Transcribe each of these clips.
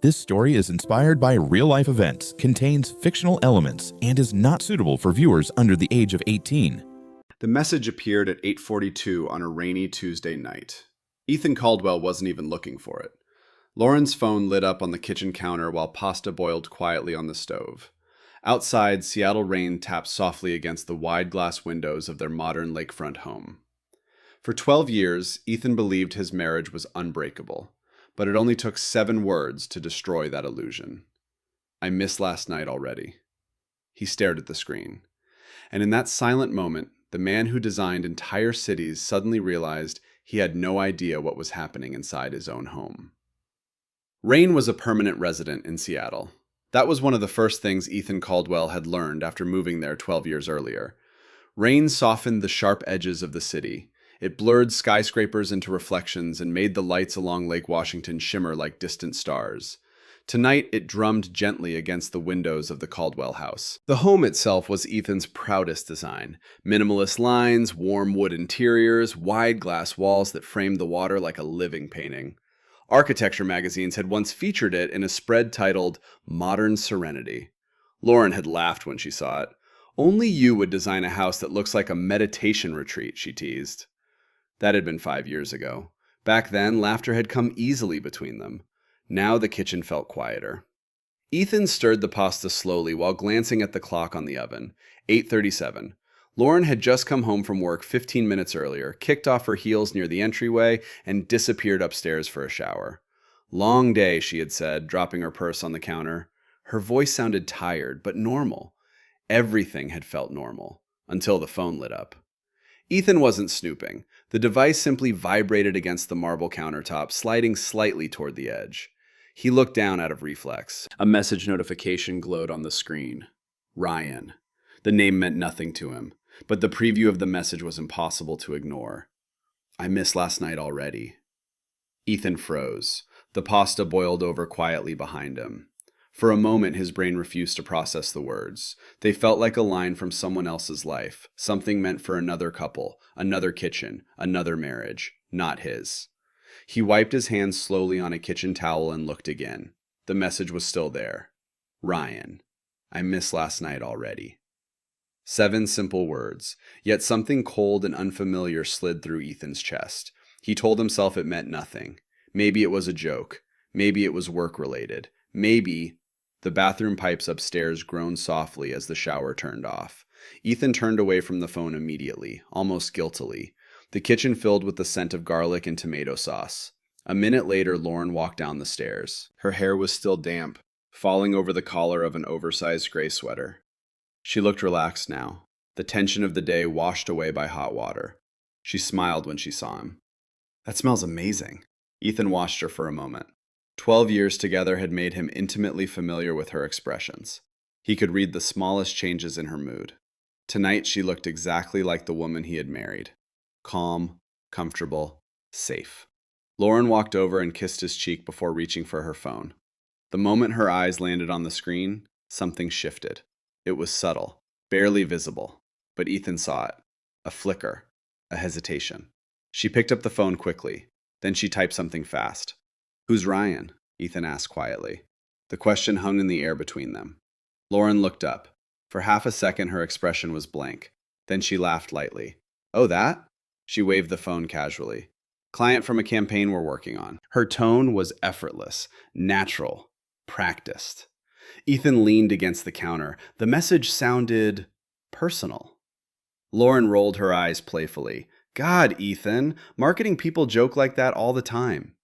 This story is inspired by real-life events, contains fictional elements, and is not suitable for viewers under the age of 18. The message appeared at 8:42 on a rainy Tuesday night. Ethan Caldwell wasn't even looking for it. Lauren's phone lit up on the kitchen counter while pasta boiled quietly on the stove. Outside, Seattle rain tapped softly against the wide glass windows of their modern lakefront home. For 12 years, Ethan believed his marriage was unbreakable, but it only took 7 words to destroy that illusion. "I missed last night already." He stared at the screen. And in that silent moment, the man who designed entire cities suddenly realized he had no idea what was happening inside his own home. Rain was a permanent resident in Seattle. That was one of the first things Ethan Caldwell had learned after moving there 12 years earlier. Rain softened the sharp edges of the city. It blurred skyscrapers into reflections and made the lights along Lake Washington shimmer like distant stars. Tonight, it drummed gently against the windows of the Caldwell house. The home itself was Ethan's proudest design. Minimalist lines, warm wood interiors, wide glass walls that framed the water like a living painting. Architecture magazines had once featured it in a spread titled Modern Serenity. Lauren had laughed when she saw it. "Only you would design a house that looks like a meditation retreat," she teased. That had been 5 years ago. Back then, laughter had come easily between them. Now the kitchen felt quieter. Ethan stirred the pasta slowly while glancing at the clock on the oven. 8:37. Lauren had just come home from work 15 minutes earlier, kicked off her heels near the entryway, and disappeared upstairs for a shower. "Long day," she had said, dropping her purse on the counter. Her voice sounded tired, but normal. Everything had felt normal, until the phone lit up. Ethan wasn't snooping. The device simply vibrated against the marble countertop, sliding slightly toward the edge. He looked down out of reflex. A message notification glowed on the screen. Ryan. The name meant nothing to him, but the preview of the message was impossible to ignore. "I missed last night already." Ethan froze. The pasta boiled over quietly behind him. For a moment, his brain refused to process the words. They felt like a line from someone else's life, something meant for another couple, another kitchen, another marriage, not his. He wiped his hands slowly on a kitchen towel and looked again. The message was still there. Ryan. "I missed last night already." 7 simple words, yet something cold and unfamiliar slid through Ethan's chest. He told himself it meant nothing. Maybe it was a joke. Maybe it was work-related. Maybe... The bathroom pipes upstairs groaned softly as the shower turned off. Ethan turned away from the phone immediately, almost guiltily. The kitchen filled with the scent of garlic and tomato sauce. A minute later, Lauren walked down the stairs. Her hair was still damp, falling over the collar of an oversized gray sweater. She looked relaxed now, the tension of the day washed away by hot water. She smiled when she saw him. "That smells amazing." Ethan watched her for a moment. 12 years together had made him intimately familiar with her expressions. He could read the smallest changes in her mood. Tonight, she looked exactly like the woman he had married. Calm, comfortable, safe. Lauren walked over and kissed his cheek before reaching for her phone. The moment her eyes landed on the screen, something shifted. It was subtle, barely visible, but Ethan saw it. A flicker, a hesitation. She picked up the phone quickly. Then she typed something fast. "Who's Ryan?" Ethan asked quietly. The question hung in the air between them. Lauren looked up. For half a second, her expression was blank. Then she laughed lightly. "Oh, that?" She waved the phone casually. "Client from a campaign we're working on." Her tone was effortless, natural, practiced. Ethan leaned against the counter. The message sounded personal. Lauren rolled her eyes playfully. "God, Ethan, marketing people joke like that all the time."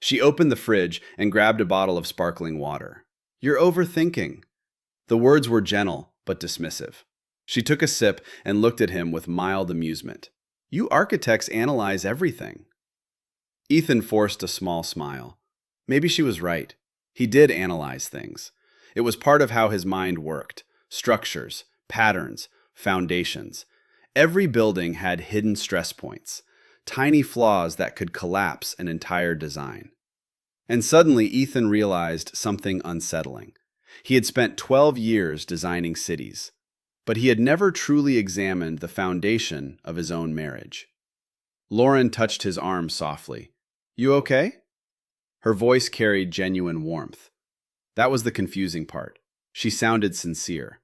She opened the fridge and grabbed a bottle of sparkling water. "You're overthinking." The words were gentle, but dismissive. She took a sip and looked at him with mild amusement. "You architects analyze everything." Ethan forced a small smile. Maybe she was right. He did analyze things. It was part of how his mind worked. Structures, patterns, foundations. Every building had hidden stress points, tiny flaws that could collapse an entire design. And suddenly, Ethan realized something unsettling. He had spent 12 years designing cities, but he had never truly examined the foundation of his own marriage. Lauren touched his arm softly. "You okay?" Her voice carried genuine warmth. That was the confusing part. She sounded sincere.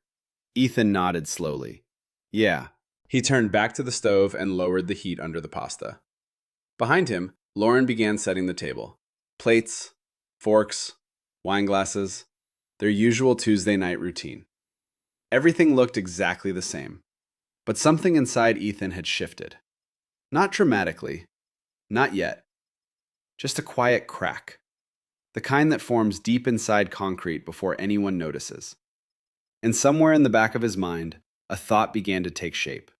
Ethan nodded slowly. Yeah. He turned back to the stove and lowered the heat under the pasta. Behind him, Lauren began setting the table. Plates, forks, wine glasses, their usual Tuesday night routine. Everything looked exactly the same. But something inside Ethan had shifted. Not dramatically. Not yet. Just a quiet crack. The kind that forms deep inside concrete before anyone notices. And somewhere in the back of his mind, a thought began to take shape.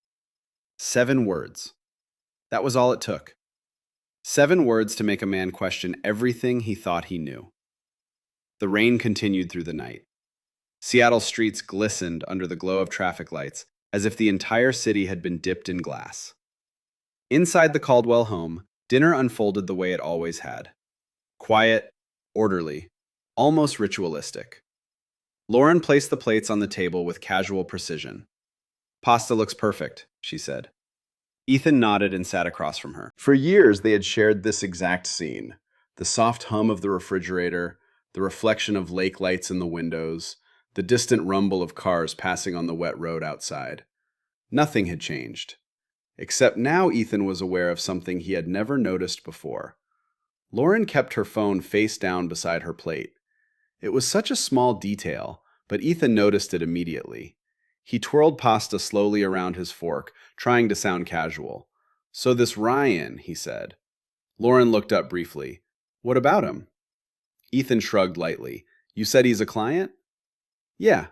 7 words. That was all it took. 7 words to make a man question everything he thought he knew. The rain continued through the night. Seattle streets glistened under the glow of traffic lights, as if the entire city had been dipped in glass. Inside the Caldwell home, dinner unfolded the way it always had. Quiet, orderly, almost ritualistic. Lauren placed the plates on the table with casual precision. Pasta looks perfect, she said. Ethan nodded and sat across from her. For years, they had shared this exact scene. The soft hum of the refrigerator, the reflection of lake lights in the windows, the distant rumble of cars passing on the wet road outside. Nothing had changed. Except now Ethan was aware of something he had never noticed before. Lauren kept her phone face down beside her plate. It was such a small detail, but Ethan noticed it immediately. He twirled pasta slowly around his fork, trying to sound casual. So this Ryan, he said. Lauren looked up briefly. What about him? Ethan shrugged lightly. You said he's a client? Yeah.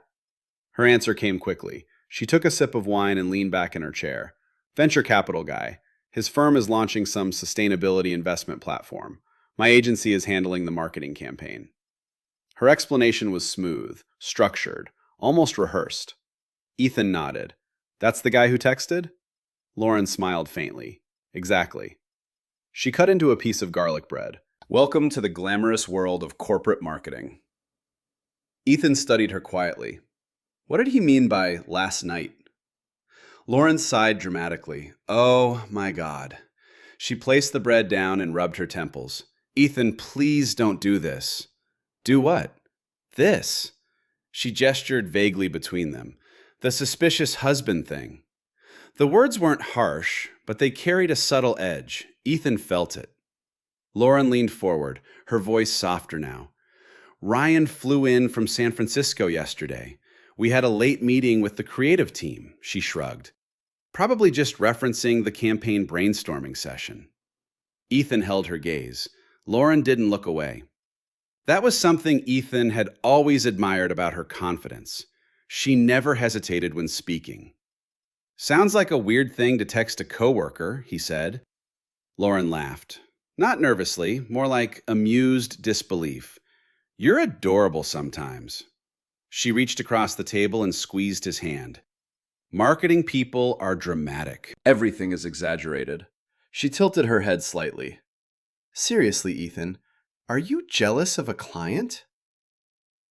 Her answer came quickly. She took a sip of wine and leaned back in her chair. Venture capital guy. His firm is launching some sustainability investment platform. My agency is handling the marketing campaign. Her explanation was smooth, structured, almost rehearsed. Ethan nodded. That's the guy who texted? Lauren smiled faintly. Exactly. She cut into a piece of garlic bread. Welcome to the glamorous world of corporate marketing. Ethan studied her quietly. What did he mean by last night? Lauren sighed dramatically. Oh, my God. She placed the bread down and rubbed her temples. Ethan, please don't do this. Do what? This. She gestured vaguely between them. The suspicious husband thing. The words weren't harsh, but they carried a subtle edge. Ethan felt it. Lauren leaned forward, her voice softer now. Ryan flew in from San Francisco yesterday. We had a late meeting with the creative team, she shrugged. Probably just referencing the campaign brainstorming session. Ethan held her gaze. Lauren didn't look away. That was something Ethan had always admired about her confidence. She never hesitated when speaking. Sounds like a weird thing to text a coworker, he said. Lauren laughed. Not nervously, more like amused disbelief. You're adorable sometimes. She reached across the table and squeezed his hand. Marketing people are dramatic. Everything is exaggerated. She tilted her head slightly. Seriously, Ethan, are you jealous of a client?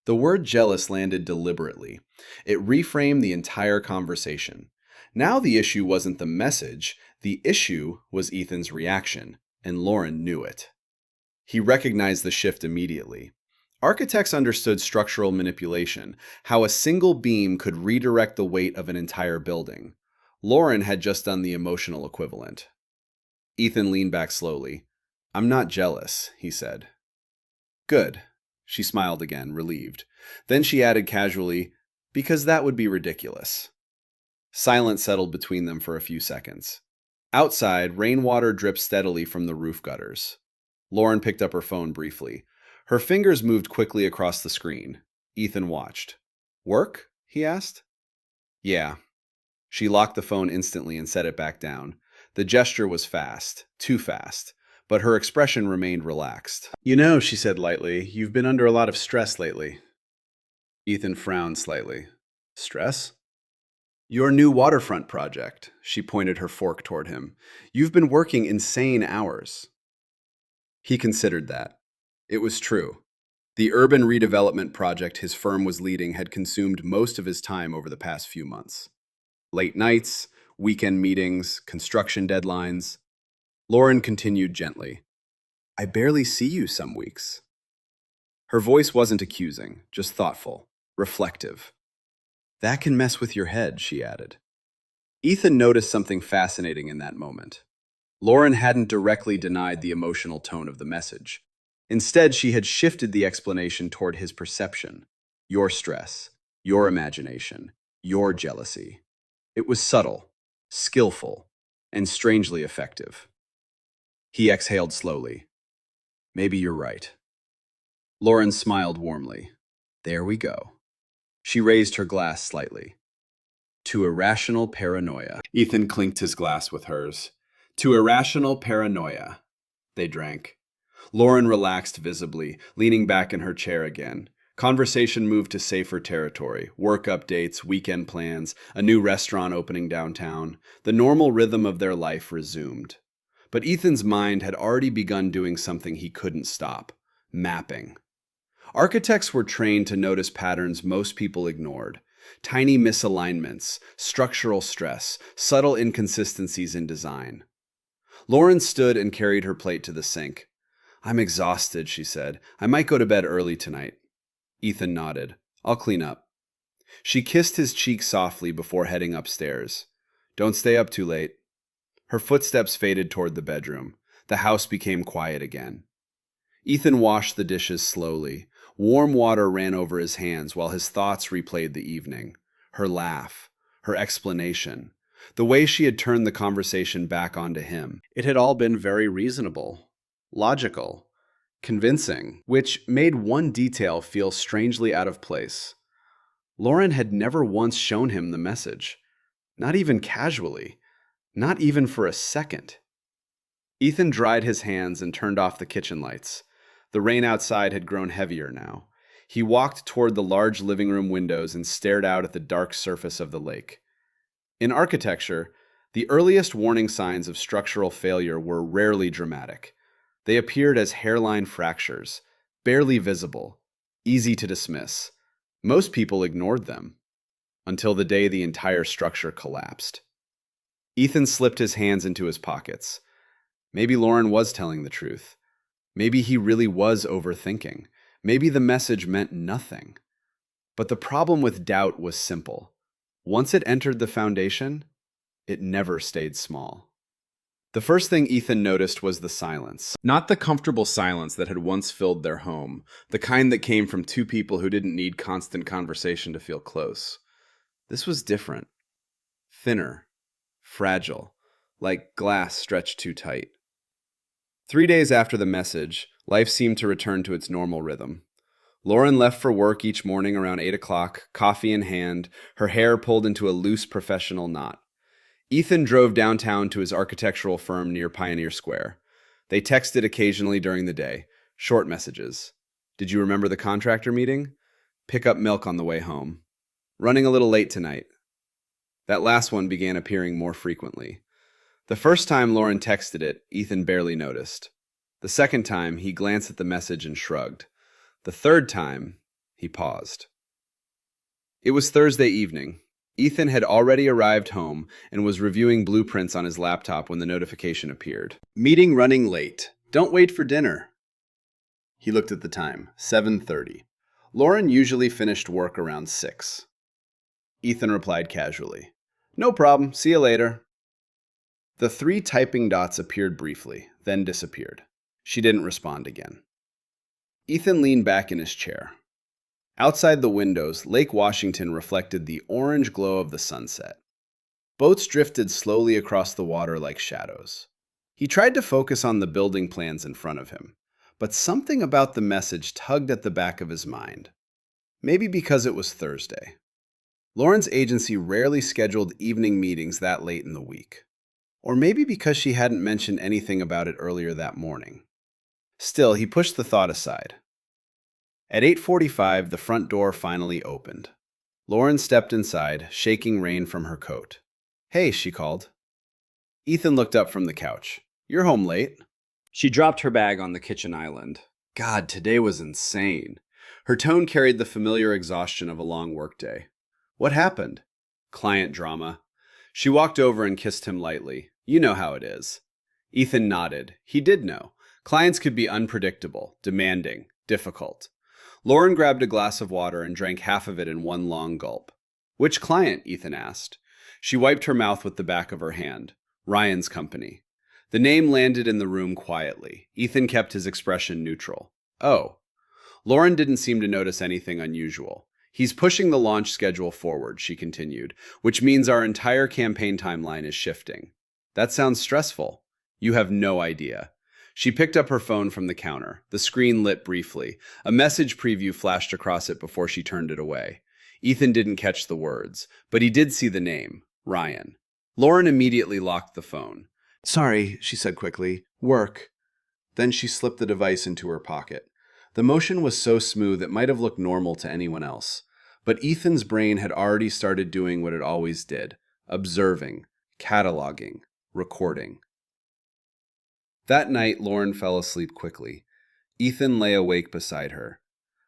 The word jealous landed deliberately. It reframed the entire conversation. Now the issue wasn't the message, the issue was Ethan's reaction, and Lauren knew it. He recognized the shift immediately. Architects understood structural manipulation, how a single beam could redirect the weight of an entire building. Lauren had just done the emotional equivalent. Ethan leaned back slowly. I'm not jealous, he said. Good. She smiled again, relieved. Then she added casually, because that would be ridiculous. Silence settled between them for a few seconds. Outside, rainwater dripped steadily from the roof gutters. Lauren picked up her phone briefly. Her fingers moved quickly across the screen. Ethan watched. Work? He asked. Yeah. She locked the phone instantly and set it back down. The gesture was fast, too fast, but her expression remained relaxed. You know, she said lightly, you've been under a lot of stress lately. Ethan frowned slightly. Stress? Your new waterfront project, she pointed her fork toward him. You've been working insane hours. He considered that. It was true. The urban redevelopment project his firm was leading had consumed most of his time over the past few months. Late nights, weekend meetings, construction deadlines. Lauren continued gently. I barely see you some weeks. Her voice wasn't accusing, just thoughtful, reflective. That can mess with your head, she added. Ethan noticed something fascinating in that moment. Lauren hadn't directly denied the emotional tone of the message. Instead, she had shifted the explanation toward his perception. Your stress, your imagination, your jealousy. It was subtle, skillful, and strangely effective. He exhaled slowly. Maybe you're right. Lauren smiled warmly. There we go. She raised her glass slightly. To irrational paranoia. Ethan clinked his glass with hers. To irrational paranoia. They drank. Lauren relaxed visibly, leaning back in her chair again. Conversation moved to safer territory. Work updates, weekend plans, a new restaurant opening downtown. The normal rhythm of their life resumed. But Ethan's mind had already begun doing something he couldn't stop. Mapping. Architects were trained to notice patterns most people ignored. Tiny misalignments, structural stress, subtle inconsistencies in design. Lauren stood and carried her plate to the sink. I'm exhausted, she said. I might go to bed early tonight. Ethan nodded. I'll clean up. She kissed his cheek softly before heading upstairs. Don't stay up too late. Her footsteps faded toward the bedroom. The house became quiet again. Ethan washed the dishes slowly. Warm water ran over his hands while his thoughts replayed the evening. Her laugh, her explanation, the way she had turned the conversation back onto him. It had all been very reasonable, logical, convincing, which made one detail feel strangely out of place. Lauren had never once shown him the message, not even casually, not even for a second. Ethan dried his hands and turned off the kitchen lights. The rain outside had grown heavier now. He walked toward the large living room windows and stared out at the dark surface of the lake. In architecture, the earliest warning signs of structural failure were rarely dramatic. They appeared as hairline fractures, barely visible, easy to dismiss. Most people ignored them, until the day the entire structure collapsed. Ethan slipped his hands into his pockets. Maybe Lauren was telling the truth. Maybe he really was overthinking. Maybe the message meant nothing. But the problem with doubt was simple. Once it entered the foundation, it never stayed small. The first thing Ethan noticed was the silence. Not the comfortable silence that had once filled their home, the kind that came from two people who didn't need constant conversation to feel close. This was different. Thinner. Fragile. Like glass stretched too tight. 3 days after the message, life seemed to return to its normal rhythm. Lauren left for work each morning around 8 o'clock, coffee in hand, her hair pulled into a loose professional knot. Ethan drove downtown to his architectural firm near Pioneer Square. They texted occasionally during the day, short messages. Did you remember the contractor meeting? Pick up milk on the way home. Running a little late tonight. That last one began appearing more frequently. The first time Lauren texted it, Ethan barely noticed. The second time, he glanced at the message and shrugged. The third time, he paused. It was Thursday evening. Ethan had already arrived home and was reviewing blueprints on his laptop when the notification appeared. Meeting running late. Don't wait for dinner. He looked at the time, 7:30. Lauren usually finished work around 6. Ethan replied casually. No problem, see you later. The 3 typing dots appeared briefly, then disappeared. She didn't respond again. Ethan leaned back in his chair. Outside the windows, Lake Washington reflected the orange glow of the sunset. Boats drifted slowly across the water like shadows. He tried to focus on the building plans in front of him, but something about the message tugged at the back of his mind. Maybe because it was Thursday. Lauren's agency rarely scheduled evening meetings that late in the week. Or maybe because she hadn't mentioned anything about it earlier that morning. Still, he pushed the thought aside. At 8:45, the front door finally opened. Lauren stepped inside, shaking rain from her coat. Hey, she called. Ethan looked up from the couch. You're home late. She dropped her bag on the kitchen island. God, today was insane. Her tone carried the familiar exhaustion of a long workday. What happened? Client drama. She walked over and kissed him lightly. You know how it is. Ethan nodded. He did know. Clients could be unpredictable, demanding, difficult. Lauren grabbed a glass of water and drank half of it in one long gulp. "Which client?" Ethan asked. She wiped her mouth with the back of her hand. "Ryan's company." The name landed in the room quietly. Ethan kept his expression neutral. "Oh." Lauren didn't seem to notice anything unusual. "He's pushing the launch schedule forward," she continued, "which means our entire campaign timeline is shifting." "That sounds stressful." "You have no idea." She picked up her phone from the counter. The screen lit briefly. A message preview flashed across it before she turned it away. Ethan didn't catch the words, but he did see the name, Ryan. Lauren immediately locked the phone. "Sorry," she said quickly. "Work." Then she slipped the device into her pocket. The motion was so smooth it might have looked normal to anyone else. But Ethan's brain had already started doing what it always did: observing, cataloging, recording. That night, Lauren fell asleep quickly. Ethan lay awake beside her.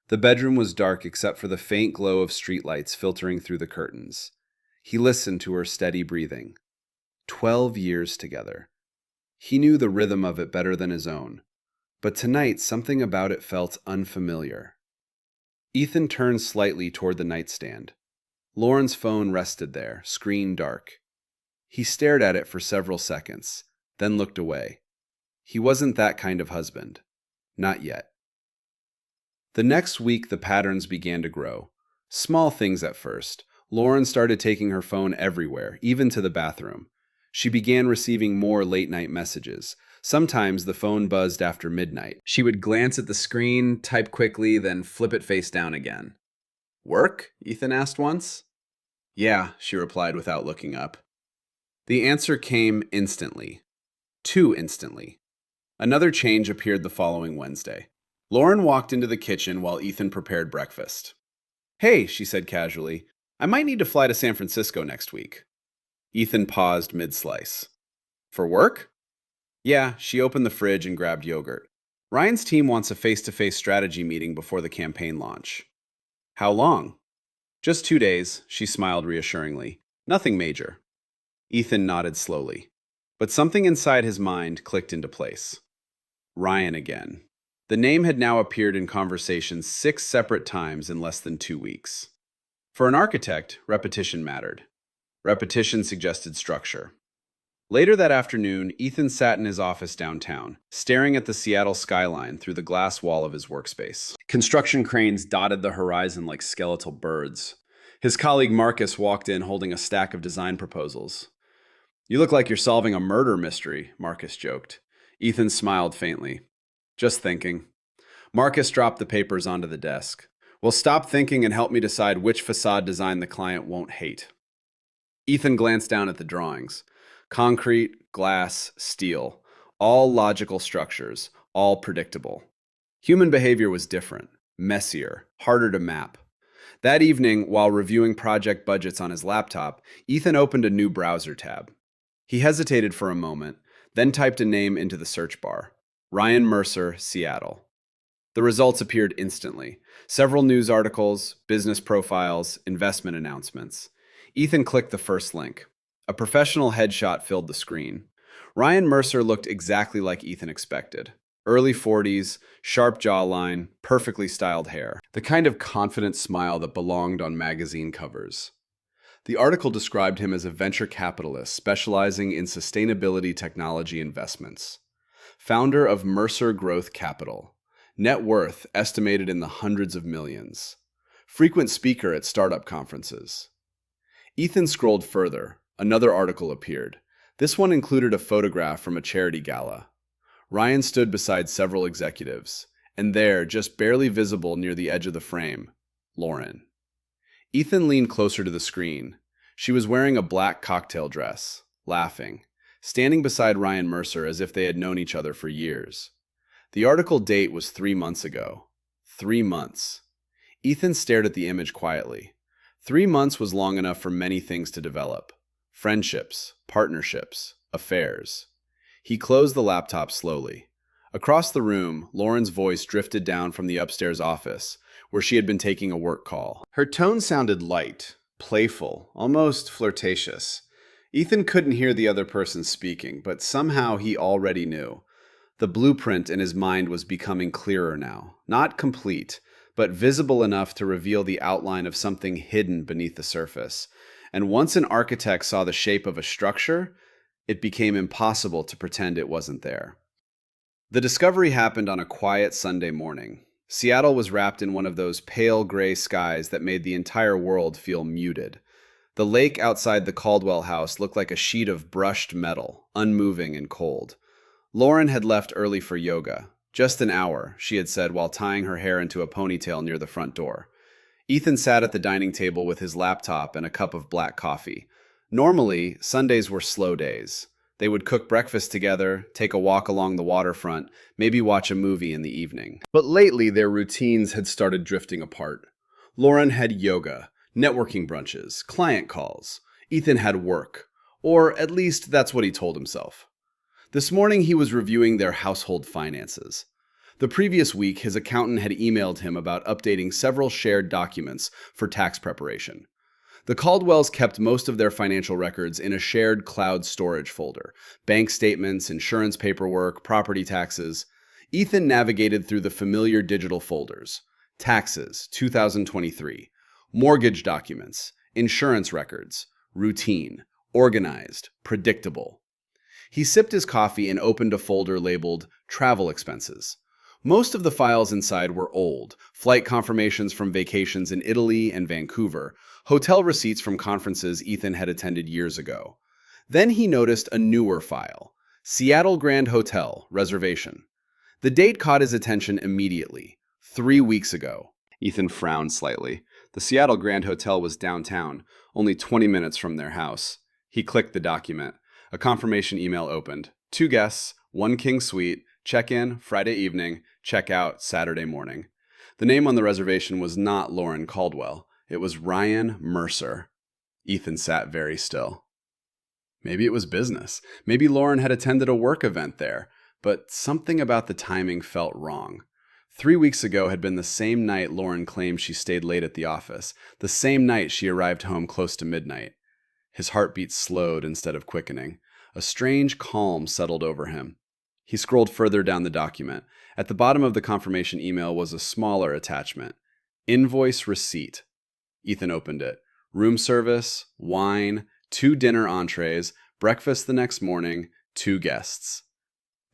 The bedroom was dark except for the faint glow of streetlights filtering through the curtains. He listened to her steady breathing. 12 years together. He knew the rhythm of it better than his own. But tonight, something about it felt unfamiliar. Ethan turned slightly toward the nightstand. Lauren's phone rested there, screen dark. He stared at it for several seconds, then looked away. He wasn't that kind of husband. Not yet. The next week, the patterns began to grow. Small things at first. Lauren started taking her phone everywhere, even to the bathroom. She began receiving more late-night messages. Sometimes the phone buzzed after midnight. She would glance at the screen, type quickly, then flip it face down again. "Work?" Ethan asked once. "Yeah," she replied without looking up. The answer came instantly. Too instantly. Another change appeared the following Wednesday. Lauren walked into the kitchen while Ethan prepared breakfast. "Hey," she said casually, "I might need to fly to San Francisco next week." Ethan paused mid-slice. "For work?" "Yeah," she opened the fridge and grabbed yogurt. "Ryan's team wants a face-to-face strategy meeting before the campaign launch." "How long?" "Just 2 days," she smiled reassuringly. "Nothing major." Ethan nodded slowly. But something inside his mind clicked into place. Ryan again. The name had now appeared in conversations 6 separate times in less than 2 weeks. For an architect, repetition mattered. Repetition suggested structure. Later that afternoon, Ethan sat in his office downtown, staring at the Seattle skyline through the glass wall of his workspace. Construction cranes dotted the horizon like skeletal birds. His colleague Marcus walked in holding a stack of design proposals. "You look like you're solving a murder mystery," Marcus joked. Ethan smiled faintly. "Just thinking." Marcus dropped the papers onto the desk. "Well, stop thinking and help me decide which facade design the client won't hate." Ethan glanced down at the drawings. Concrete, glass, steel. All logical structures, all predictable. Human behavior was different, messier, harder to map. That evening, while reviewing project budgets on his laptop, Ethan opened a new browser tab. He hesitated for a moment, then typed a name into the search bar. Ryan Mercer, Seattle. The results appeared instantly. Several news articles, business profiles, investment announcements. Ethan clicked the first link. A professional headshot filled the screen. Ryan Mercer looked exactly like Ethan expected. Early 40s, sharp jawline, perfectly styled hair. The kind of confident smile that belonged on magazine covers. The article described him as a venture capitalist specializing in sustainability technology investments. Founder of Mercer Growth Capital. Net worth estimated in the hundreds of millions. Frequent speaker at startup conferences. Ethan scrolled further. Another article appeared. This one included a photograph from a charity gala. Ryan stood beside several executives, and there, just barely visible near the edge of the frame, Lauren. Ethan leaned closer to the screen. She was wearing a black cocktail dress, laughing, standing beside Ryan Mercer as if they had known each other for years. The article date was 3 months ago. 3 months. Ethan stared at the image quietly. 3 months was long enough for many things to develop. Friendships, partnerships, affairs. He closed the laptop slowly. Across the room, Lauren's voice drifted down from the upstairs office, where she had been taking a work call. Her tone sounded light, playful, almost flirtatious. Ethan couldn't hear the other person speaking, but somehow he already knew. The blueprint in his mind was becoming clearer now, not complete, but visible enough to reveal the outline of something hidden beneath the surface. And once an architect saw the shape of a structure, it became impossible to pretend it wasn't there. The discovery happened on a quiet Sunday morning. Seattle was wrapped in one of those pale gray skies that made the entire world feel muted. The lake outside the Caldwell house looked like a sheet of brushed metal, unmoving and cold. Lauren had left early for yoga. Just an hour, she had said while tying her hair into a ponytail near the front door. Ethan sat at the dining table with his laptop and a cup of black coffee. Normally, Sundays were slow days. They would cook breakfast together, take a walk along the waterfront, maybe watch a movie in the evening. But lately, their routines had started drifting apart. Lauren had yoga, networking brunches, client calls. Ethan had work. Or at least that's what he told himself. This morning, he was reviewing their household finances. The previous week, his accountant had emailed him about updating several shared documents for tax preparation. The Caldwells kept most of their financial records in a shared cloud storage folder: bank statements, insurance paperwork, property taxes. Ethan navigated through the familiar digital folders: taxes, 2023, mortgage documents, insurance records, routine, organized, predictable. He sipped his coffee and opened a folder labeled travel expenses. Most of the files inside were old: flight confirmations from vacations in Italy and Vancouver, hotel receipts from conferences Ethan had attended years ago. Then he noticed a newer file: Seattle Grand Hotel, reservation. The date caught his attention immediately: 3 weeks ago. Ethan frowned slightly. The Seattle Grand Hotel was downtown, only 20 minutes from their house. He clicked the document. A confirmation email opened. 2 guests, 1 king suite, check-in Friday evening, check-out Saturday morning. The name on the reservation was not Lauren Caldwell. It was Ryan Mercer. Ethan sat very still. Maybe it was business. Maybe Lauren had attended a work event there. But something about the timing felt wrong. 3 weeks ago had been the same night Lauren claimed she stayed late at the office, the same night she arrived home close to midnight. His heartbeat slowed instead of quickening. A strange calm settled over him. He scrolled further down the document. At the bottom of the confirmation email was a smaller attachment: invoice receipt. Ethan opened it. Room service, wine, 2 dinner entrees, breakfast the next morning, 2 guests.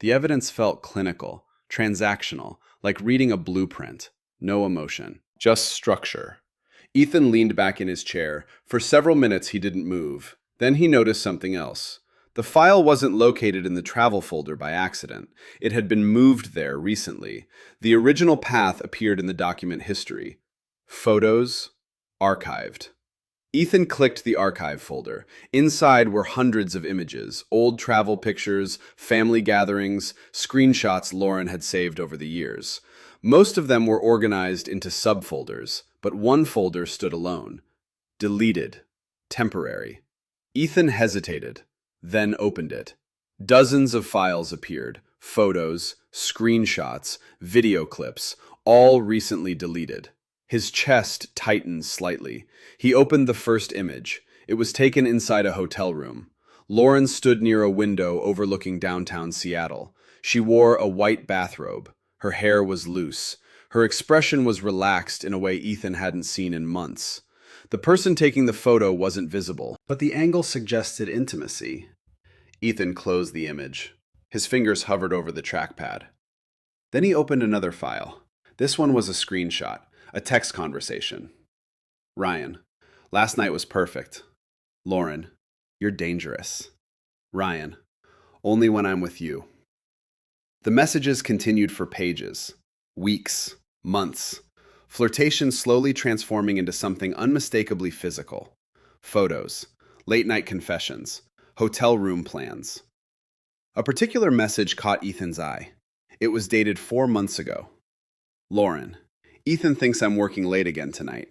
The evidence felt clinical, transactional, like reading a blueprint. No emotion, just structure. Ethan leaned back in his chair. For several minutes he didn't move. Then he noticed something else. The file wasn't located in the travel folder by accident. It had been moved there recently. The original path appeared in the document history. Photos, archived. Ethan clicked the archive folder. Inside were hundreds of images: old travel pictures, family gatherings, screenshots Lauren had saved over the years. Most of them were organized into subfolders, but one folder stood alone: deleted, temporary. Ethan hesitated, then opened it. Dozens of files appeared: photos, screenshots, video clips, all recently deleted. His chest tightened slightly. He opened the first image. It was taken inside a hotel room. Lauren stood near a window overlooking downtown Seattle. She wore a white bathrobe. Her hair was loose. Her expression was relaxed in a way Ethan hadn't seen in months. The person taking the photo wasn't visible, but the angle suggested intimacy. Ethan closed the image. His fingers hovered over the trackpad. Then he opened another file. This one was a screenshot, a text conversation. Ryan, last night was perfect. Lauren, you're dangerous. Ryan, only when I'm with you. The messages continued for pages, weeks, months. Flirtation slowly transforming into something unmistakably physical. Photos, late-night confessions, hotel room plans. A particular message caught Ethan's eye. It was dated 4 months ago. Lauren, Ethan thinks I'm working late again tonight.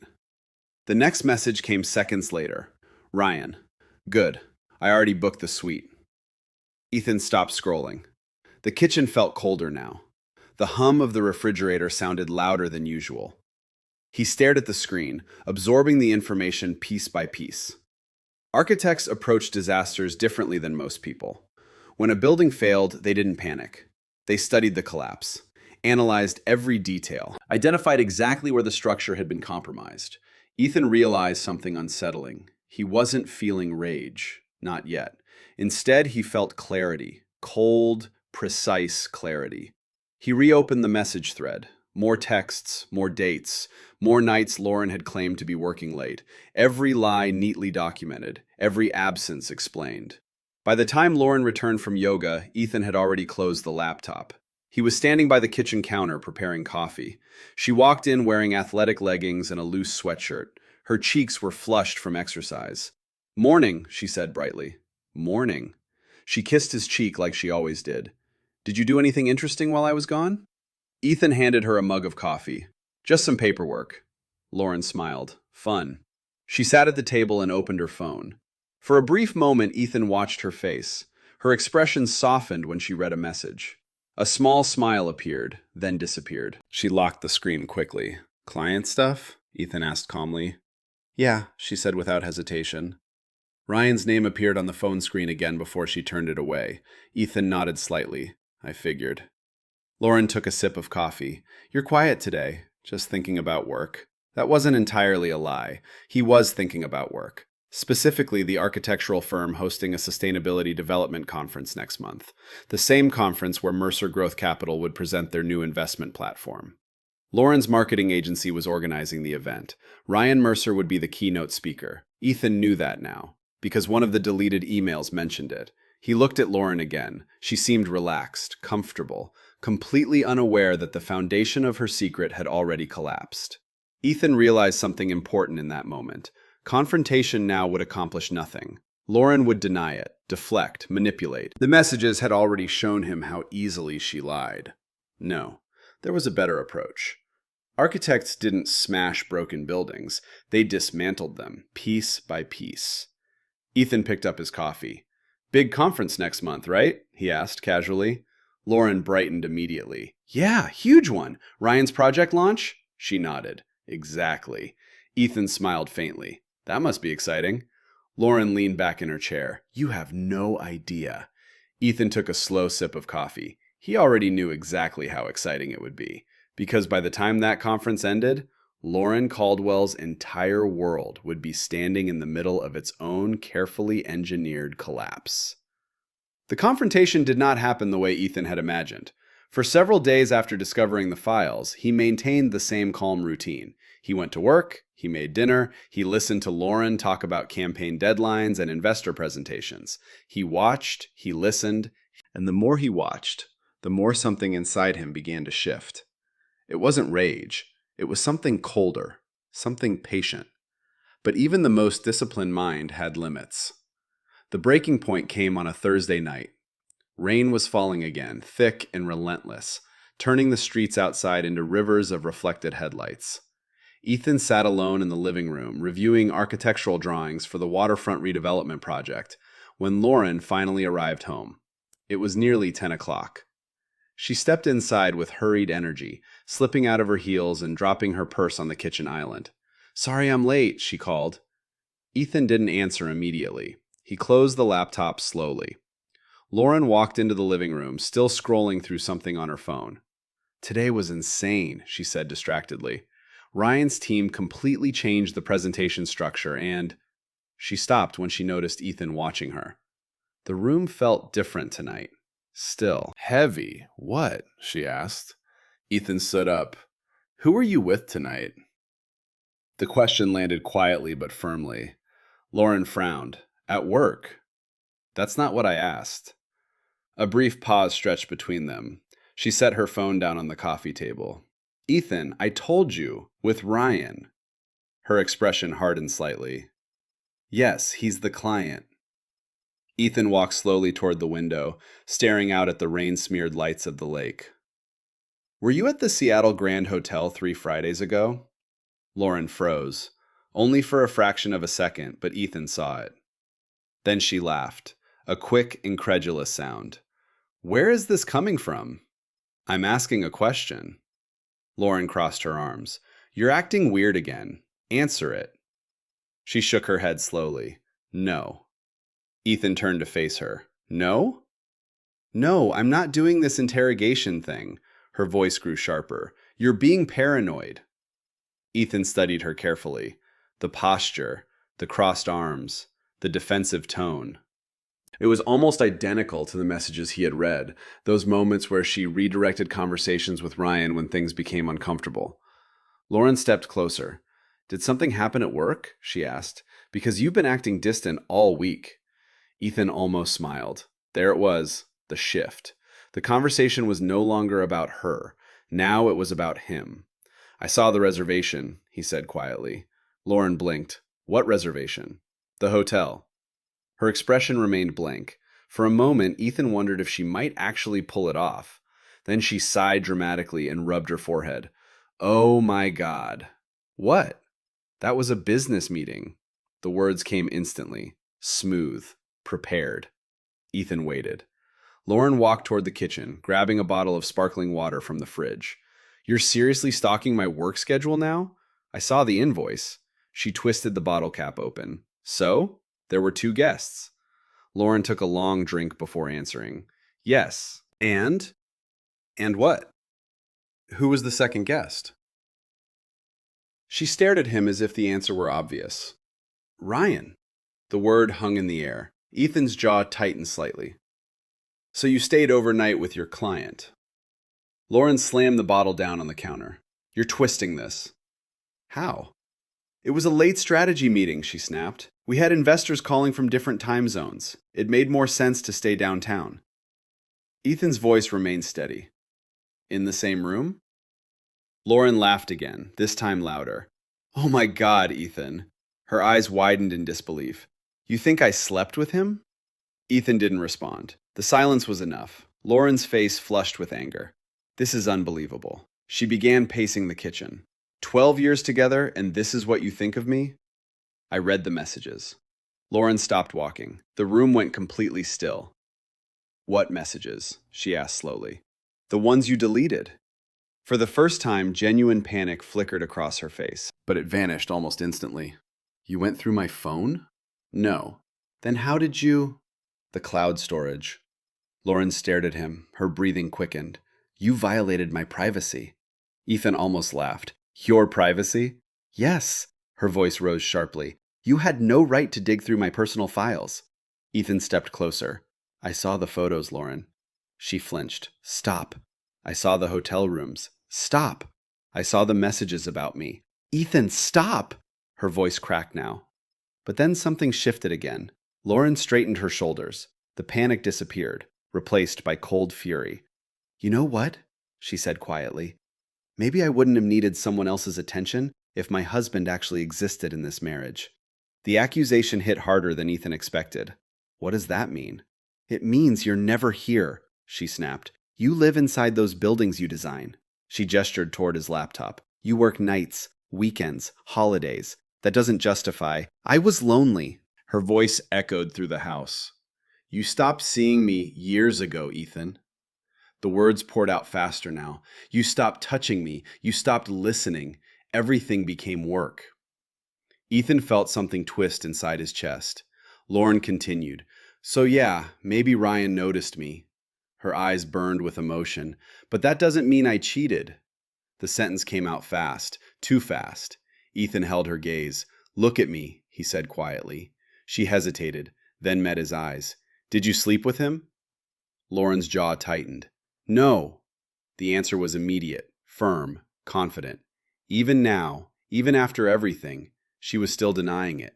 The next message came seconds later. Ryan, good. I already booked the suite. Ethan stopped scrolling. The kitchen felt colder now. The hum of the refrigerator sounded louder than usual. He stared at the screen, absorbing the information piece by piece. Architects approach disasters differently than most people. When a building failed, they didn't panic. They studied the collapse, analyzed every detail, identified exactly where the structure had been compromised. Ethan realized something unsettling. He wasn't feeling rage, not yet. Instead, he felt clarity, cold, precise clarity. He reopened the message thread. More texts, more dates, more nights Lauren had claimed to be working late. Every lie neatly documented, every absence explained. By the time Lauren returned from yoga, Ethan had already closed the laptop. He was standing by the kitchen counter preparing coffee. She walked in wearing athletic leggings and a loose sweatshirt. Her cheeks were flushed from exercise. "Morning," she said brightly. "Morning." She kissed his cheek like she always did. "Did you do anything interesting while I was gone?" Ethan handed her a mug of coffee. "Just some paperwork." Lauren smiled. "Fun." She sat at the table and opened her phone. For a brief moment, Ethan watched her face. Her expression softened when she read a message. A small smile appeared, then disappeared. She locked the screen quickly. "Client stuff?" Ethan asked calmly. "Yeah," she said without hesitation. Ryan's name appeared on the phone screen again before she turned it away. Ethan nodded slightly. "I figured." Lauren took a sip of coffee. "You're quiet today, just thinking about work." That wasn't entirely a lie. He was thinking about work. Specifically, the architectural firm hosting a sustainability development conference next month. The same conference where Mercer Growth Capital would present their new investment platform. Lauren's marketing agency was organizing the event. Ryan Mercer would be the keynote speaker. Ethan knew that now, because one of the deleted emails mentioned it. He looked at Lauren again. She seemed relaxed, comfortable, completely unaware that the foundation of her secret had already collapsed. Ethan realized something important in that moment. Confrontation now would accomplish nothing. Lauren would deny it, deflect, manipulate. The messages had already shown him how easily she lied. No, there was a better approach. Architects didn't smash broken buildings. They dismantled them, piece by piece. Ethan picked up his coffee. "Big conference next month, right?" he asked casually. Lauren brightened immediately. "Yeah, huge one. Ryan's project launch?" She nodded. "Exactly." Ethan smiled faintly. "That must be exciting." Lauren leaned back in her chair. "You have no idea." Ethan took a slow sip of coffee. He already knew exactly how exciting it would be, because by the time that conference ended, Lauren Caldwell's entire world would be standing in the middle of its own carefully engineered collapse. The confrontation did not happen the way Ethan had imagined. For several days after discovering the files, he maintained the same calm routine. He went to work, he made dinner, he listened to Lauren talk about campaign deadlines and investor presentations. He watched, he listened, and the more he watched, the more something inside him began to shift. It wasn't rage. It was something colder, something patient. But even the most disciplined mind had limits. The breaking point came on a Thursday night. Rain was falling again, thick and relentless, turning the streets outside into rivers of reflected headlights. Ethan sat alone in the living room, reviewing architectural drawings for the waterfront redevelopment project, when Lauren finally arrived home. It was nearly 10 o'clock. She stepped inside with hurried energy, slipping out of her heels and dropping her purse on the kitchen island. "Sorry I'm late," she called. Ethan didn't answer immediately. He closed the laptop slowly. Lauren walked into the living room, still scrolling through something on her phone. "Today was insane," she said distractedly. "Ryan's team completely changed the presentation structure and—" She stopped when she noticed Ethan watching her. The room felt different tonight. Still. "Heavy. What?" she asked. Ethan stood up. "Who are you with tonight?" The question landed quietly but firmly. Lauren frowned. "At work." "That's not what I asked." A brief pause stretched between them. She set her phone down on the coffee table. "Ethan, I told you, with Ryan." Her expression hardened slightly. "Yes, he's the client." Ethan walked slowly toward the window, staring out at the rain-smeared lights of the lake. "Were you at the Seattle Grand Hotel 3 Fridays ago?" Lauren froze. Only for a fraction of a second, but Ethan saw it. Then she laughed, a quick, incredulous sound. "Where is this coming from?" "I'm asking a question." Lauren crossed her arms. "You're acting weird again. Answer it." She shook her head slowly. "No." Ethan turned to face her. "No?" No, I'm not doing this interrogation thing. Her voice grew sharper. You're being paranoid. Ethan studied her carefully. The posture, the crossed arms, the defensive tone. It was almost identical to the messages he had read, those moments where she redirected conversations with Ryan when things became uncomfortable. Lauren stepped closer. Did something happen at work? She asked. Because you've been acting distant all week. Ethan almost smiled. There it was, the shift. The conversation was no longer about her. Now it was about him. I saw the reservation, he said quietly. Lauren blinked. What reservation? The hotel. Her expression remained blank. For a moment, Ethan wondered if she might actually pull it off. Then she sighed dramatically and rubbed her forehead. Oh my God. What? That was a business meeting. The words came instantly. Smooth. Prepared. Ethan waited. Lauren walked toward the kitchen, grabbing a bottle of sparkling water from the fridge. You're seriously stalking my work schedule now? I saw the invoice. She twisted the bottle cap open. So? There were 2 guests. Lauren took a long drink before answering. Yes. And? And what? Who was the second guest? She stared at him as if the answer were obvious. Ryan. The word hung in the air. Ethan's jaw tightened slightly. So you stayed overnight with your client. Lauren slammed the bottle down on the counter. You're twisting this. How? It was a late strategy meeting, she snapped. We had investors calling from different time zones. It made more sense to stay downtown. Ethan's voice remained steady. In the same room? Lauren laughed again, this time louder. Oh my God, Ethan. Her eyes widened in disbelief. You think I slept with him? Ethan didn't respond. The silence was enough. Lauren's face flushed with anger. This is unbelievable. She began pacing the kitchen. 12 years together, and this is what you think of me? I read the messages. Lauren stopped walking. The room went completely still. What messages? She asked slowly. The ones you deleted. For the first time, genuine panic flickered across her face, but it vanished almost instantly. You went through my phone? No. Then how did you? The cloud storage. Lauren stared at him, her breathing quickened. You violated my privacy. Ethan almost laughed. Your privacy? Yes. Her voice rose sharply. You had no right to dig through my personal files. Ethan stepped closer. I saw the photos, Lauren. She flinched. Stop. I saw the hotel rooms. Stop. I saw the messages about me. Ethan, stop. Her voice cracked now. But then something shifted again. Lauren straightened her shoulders. The panic disappeared, replaced by cold fury. You know what? She said quietly. Maybe I wouldn't have needed someone else's attention if my husband actually existed in this marriage. The accusation hit harder than Ethan expected. What does that mean? It means you're never here, she snapped. You live inside those buildings you design. She gestured toward his laptop. You work nights, weekends, holidays. That doesn't justify. I was lonely. Her voice echoed through the house. You stopped seeing me years ago, Ethan. The words poured out faster now. You stopped touching me. You stopped listening. Everything became work. Ethan felt something twist inside his chest. Lauren continued. So yeah, maybe Ryan noticed me. Her eyes burned with emotion. But that doesn't mean I cheated. The sentence came out fast, too fast. Ethan held her gaze. Look at me, he said quietly. She hesitated, then met his eyes. Did you sleep with him? Lauren's jaw tightened. No. The answer was immediate, firm, confident. Even now, even after everything, she was still denying it.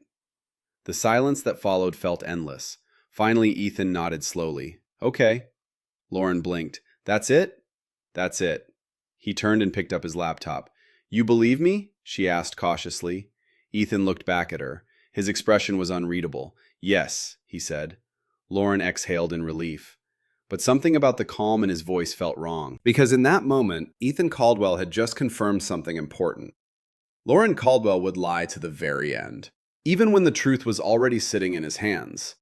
The silence that followed felt endless. Finally, Ethan nodded slowly. Okay. Lauren blinked. That's it? That's it. He turned and picked up his laptop. You believe me? She asked cautiously. Ethan looked back at her. His expression was unreadable. Yes, he said. Lauren exhaled in relief. But something about the calm in his voice felt wrong, because in that moment, Ethan Caldwell had just confirmed something important. Lauren Caldwell would lie to the very end, even when the truth was already sitting in his hands.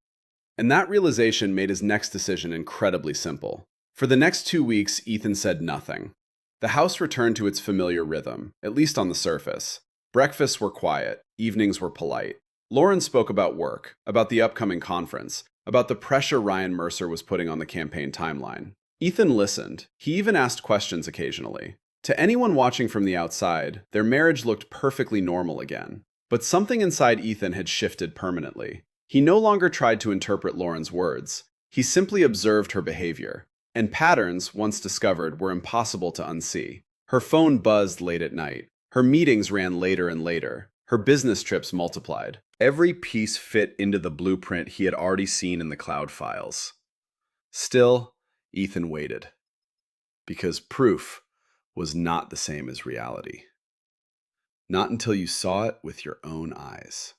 And that realization made his next decision incredibly simple. For the next 2 weeks, Ethan said nothing. The house returned to its familiar rhythm, at least on the surface. Breakfasts were quiet, evenings were polite. Lauren spoke about work, about the upcoming conference, about the pressure Ryan Mercer was putting on the campaign timeline. Ethan listened. He even asked questions occasionally. To anyone watching from the outside, their marriage looked perfectly normal again. But something inside Ethan had shifted permanently. He no longer tried to interpret Lauren's words. He simply observed her behavior. And patterns, once discovered, were impossible to unsee. Her phone buzzed late at night. Her meetings ran later and later. Her business trips multiplied. Every piece fit into the blueprint he had already seen in the cloud files. Still, Ethan waited. Because proof was not the same as reality. Not until you saw it with your own eyes.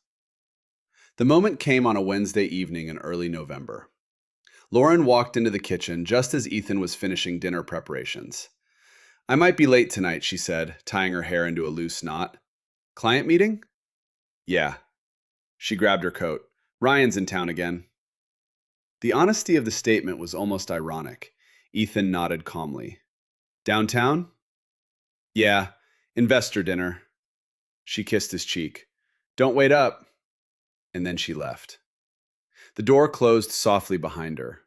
The moment came on a Wednesday evening in early November. Lauren walked into the kitchen just as Ethan was finishing dinner preparations. "I might be late tonight," she said, tying her hair into a loose knot. "Client meeting?" "Yeah." She grabbed her coat. "Ryan's in town again." The honesty of the statement was almost ironic. Ethan nodded calmly. "Downtown?" "Yeah, investor dinner." She kissed his cheek. "Don't wait up." And then she left. The door closed softly behind her.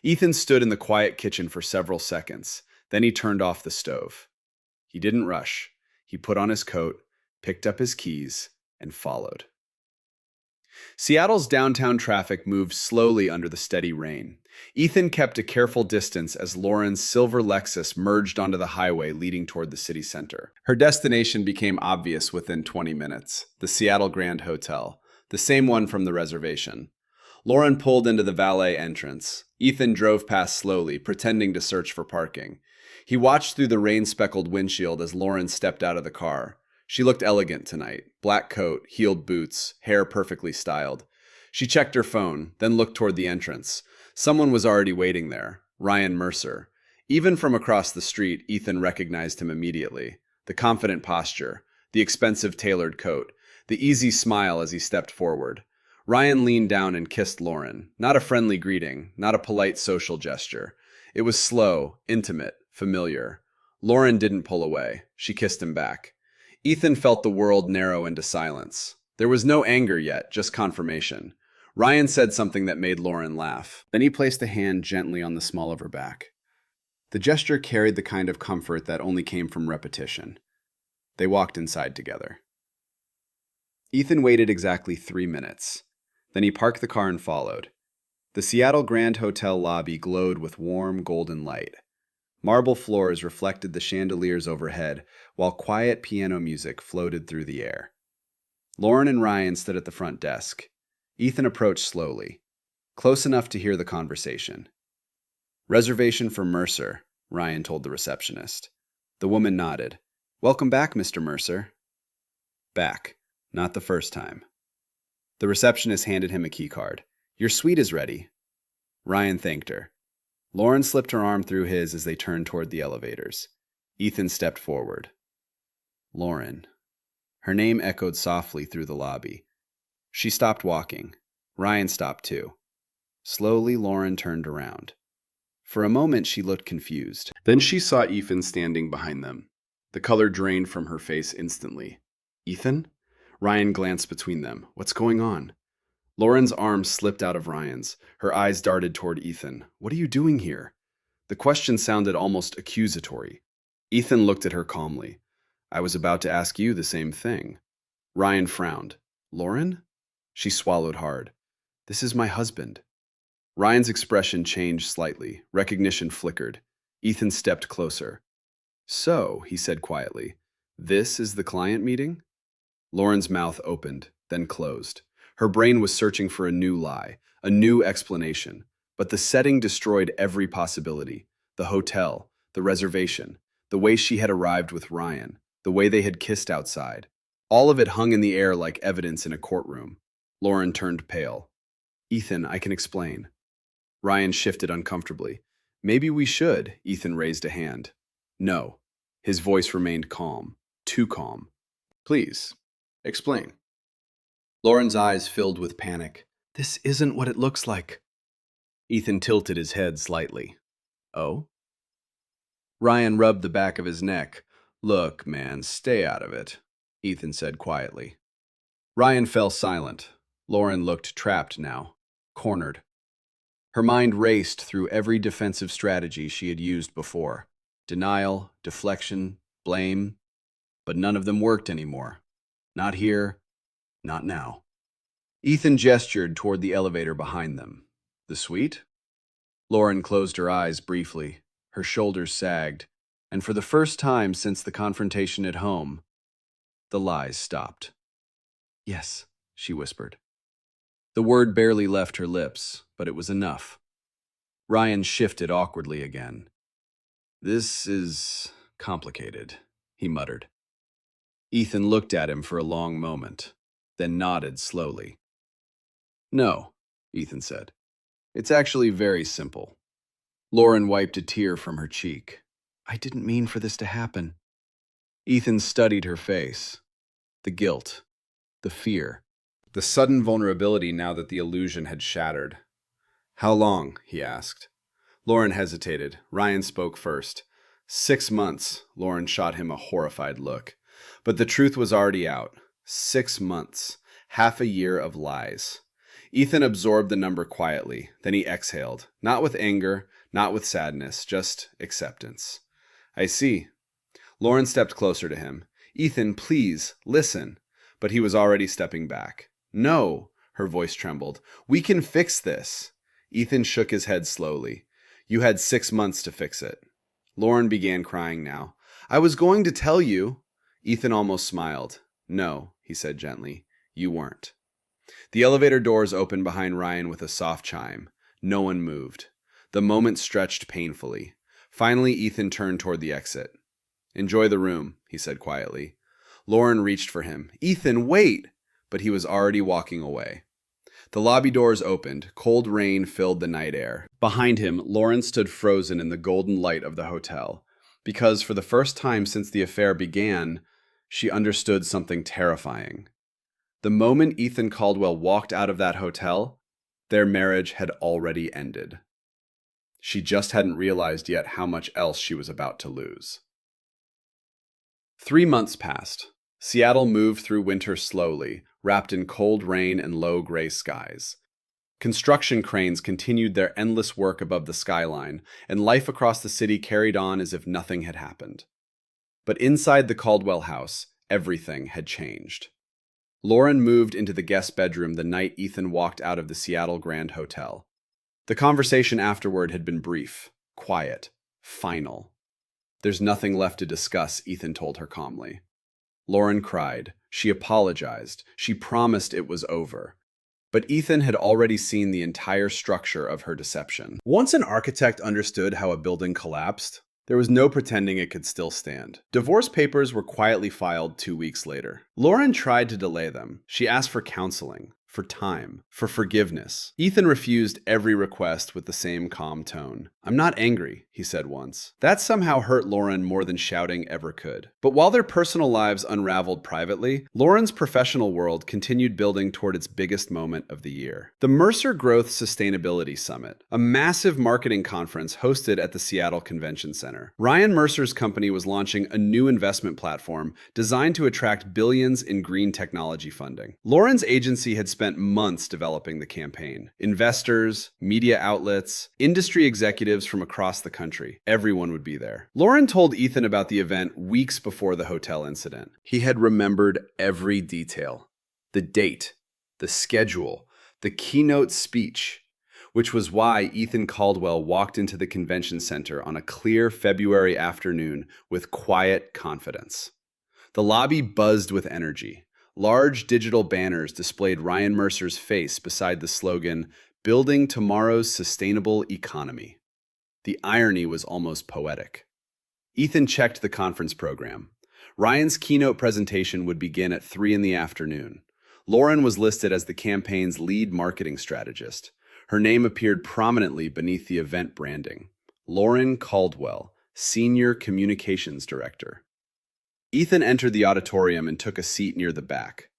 Ethan stood in the quiet kitchen for several seconds. Then he turned off the stove. He didn't rush. He put on his coat, picked up his keys, and followed. Seattle's downtown traffic moved slowly under the steady rain. Ethan kept a careful distance as Lauren's silver Lexus merged onto the highway leading toward the city center. Her destination became obvious within 20 minutes, the Seattle Grand Hotel, the same one from the reservation. Lauren pulled into the valet entrance. Ethan drove past slowly, pretending to search for parking. He watched through the rain-speckled windshield as Lauren stepped out of the car. She looked elegant tonight. Black coat, heeled boots, hair perfectly styled. She checked her phone, then looked toward the entrance. Someone was already waiting there, Ryan Mercer. Even from across the street, Ethan recognized him immediately. The confident posture, the expensive tailored coat, the easy smile as he stepped forward. Ryan leaned down and kissed Lauren. Not a friendly greeting, not a polite social gesture. It was slow, intimate, familiar. Lauren didn't pull away. She kissed him back. Ethan felt the world narrow into silence. There was no anger yet, just confirmation. Ryan said something that made Lauren laugh. Then he placed a hand gently on the small of her back. The gesture carried the kind of comfort that only came from repetition. They walked inside together. Ethan waited exactly 3 minutes. Then he parked the car and followed. The Seattle Grand Hotel lobby glowed with warm, golden light. Marble floors reflected the chandeliers overhead, while quiet piano music floated through the air. Lauren and Ryan stood at the front desk. Ethan approached slowly, close enough to hear the conversation. "Reservation for Mercer," Ryan told the receptionist. The woman nodded. "Welcome back, Mr. Mercer." Back. Not the first time. The receptionist handed him a keycard. "Your suite is ready." Ryan thanked her. Lauren slipped her arm through his as they turned toward the elevators. Ethan stepped forward. Lauren. Her name echoed softly through the lobby. She stopped walking. Ryan stopped too. Slowly, Lauren turned around. For a moment, she looked confused. Then she saw Ethan standing behind them. The color drained from her face instantly. "Ethan?" Ryan glanced between them. "What's going on?" Lauren's arm slipped out of Ryan's. Her eyes darted toward Ethan. "What are you doing here?" The question sounded almost accusatory. Ethan looked at her calmly. "I was about to ask you the same thing." Ryan frowned. "Lauren?" She swallowed hard. "This is my husband." Ryan's expression changed slightly. Recognition flickered. Ethan stepped closer. "So," he said quietly, "this is the client meeting?" Lauren's mouth opened, then closed. Her brain was searching for a new lie, a new explanation. But the setting destroyed every possibility. The hotel, the reservation, the way she had arrived with Ryan, the way they had kissed outside. All of it hung in the air like evidence in a courtroom. Lauren turned pale. "Ethan, I can explain." Ryan shifted uncomfortably. "Maybe we should," Ethan raised a hand. "No." His voice remained calm, too calm. "Please, explain." Lauren's eyes filled with panic. "This isn't what it looks like." Ethan tilted his head slightly. "Oh?" Ryan rubbed the back of his neck. "Look, man, stay out of it," Ethan said quietly. Ryan fell silent. Lauren looked trapped now, cornered. Her mind raced through every defensive strategy she had used before. Denial, deflection, blame, but none of them worked anymore. Not here, not now. Ethan gestured toward the elevator behind them. The suite? Lauren closed her eyes briefly. Her shoulders sagged, and for the first time since the confrontation at home, the lies stopped. Yes, she whispered. The word barely left her lips, but it was enough. Ryan shifted awkwardly again. This is complicated, he muttered. Ethan looked at him for a long moment, then nodded slowly. No, Ethan said. It's actually very simple. Lauren wiped a tear from her cheek. I didn't mean for this to happen. Ethan studied her face. The guilt, the fear, the sudden vulnerability now that the illusion had shattered. How long? He asked. Lauren hesitated. Ryan spoke first. 6 months. Lauren shot him a horrified look. But the truth was already out. 6 months. Half a year of lies. Ethan absorbed the number quietly. Then he exhaled. Not with anger, not with sadness, just acceptance. I see. Lauren stepped closer to him. Ethan, please, listen. But he was already stepping back. No, her voice trembled. We can fix this. Ethan shook his head slowly. You had 6 months to fix it. Lauren began crying now. I was going to tell you. Ethan almost smiled. No, he said gently. You weren't. The elevator doors opened behind Ryan with a soft chime. No one moved. The moment stretched painfully. Finally, Ethan turned toward the exit. Enjoy the room, he said quietly. Lauren reached for him. Ethan, wait! But he was already walking away. The lobby doors opened. Cold rain filled the night air. Behind him, Lauren stood frozen in the golden light of the hotel. Because for the first time since the affair began, she understood something terrifying. The moment Ethan Caldwell walked out of that hotel, their marriage had already ended. She just hadn't realized yet how much else she was about to lose. 3 months passed. Seattle moved through winter slowly, wrapped in cold rain and low gray skies. Construction cranes continued their endless work above the skyline, and life across the city carried on as if nothing had happened. But inside the Caldwell house, everything had changed. Lauren moved into the guest bedroom the night Ethan walked out of the Seattle Grand Hotel. The conversation afterward had been brief, quiet, final. There's nothing left to discuss, Ethan told her calmly. Lauren cried. She apologized. She promised it was over. But Ethan had already seen the entire structure of her deception. Once an architect understood how a building collapsed, there was no pretending it could still stand. Divorce papers were quietly filed 2 weeks later. Lauren tried to delay them. She asked for counseling, for time, for forgiveness. Ethan refused every request with the same calm tone. I'm not angry, he said once. That somehow hurt Lauren more than shouting ever could. But while their personal lives unraveled privately, Lauren's professional world continued building toward its biggest moment of the year. The Mercer Growth Sustainability Summit, a massive marketing conference hosted at the Seattle Convention Center. Ryan Mercer's company was launching a new investment platform designed to attract billions in green technology funding. Lauren's agency had spent months developing the campaign. Investors, media outlets, industry executives from across the country. Everyone would be there. Lauren told Ethan about the event weeks before the hotel incident. He had remembered every detail. The date, the schedule, the keynote speech, which was why Ethan Caldwell walked into the convention center on a clear February afternoon with quiet confidence. The lobby buzzed with energy. Large digital banners displayed Ryan Mercer's face beside the slogan, Building Tomorrow's Sustainable Economy. The irony was almost poetic. Ethan checked the conference program. Ryan's keynote presentation would begin at 3 in the afternoon. Lauren was listed as the campaign's lead marketing strategist. Her name appeared prominently beneath the event branding. Lauren Caldwell, Senior Communications Director. Ethan entered the auditorium and took a seat near the back.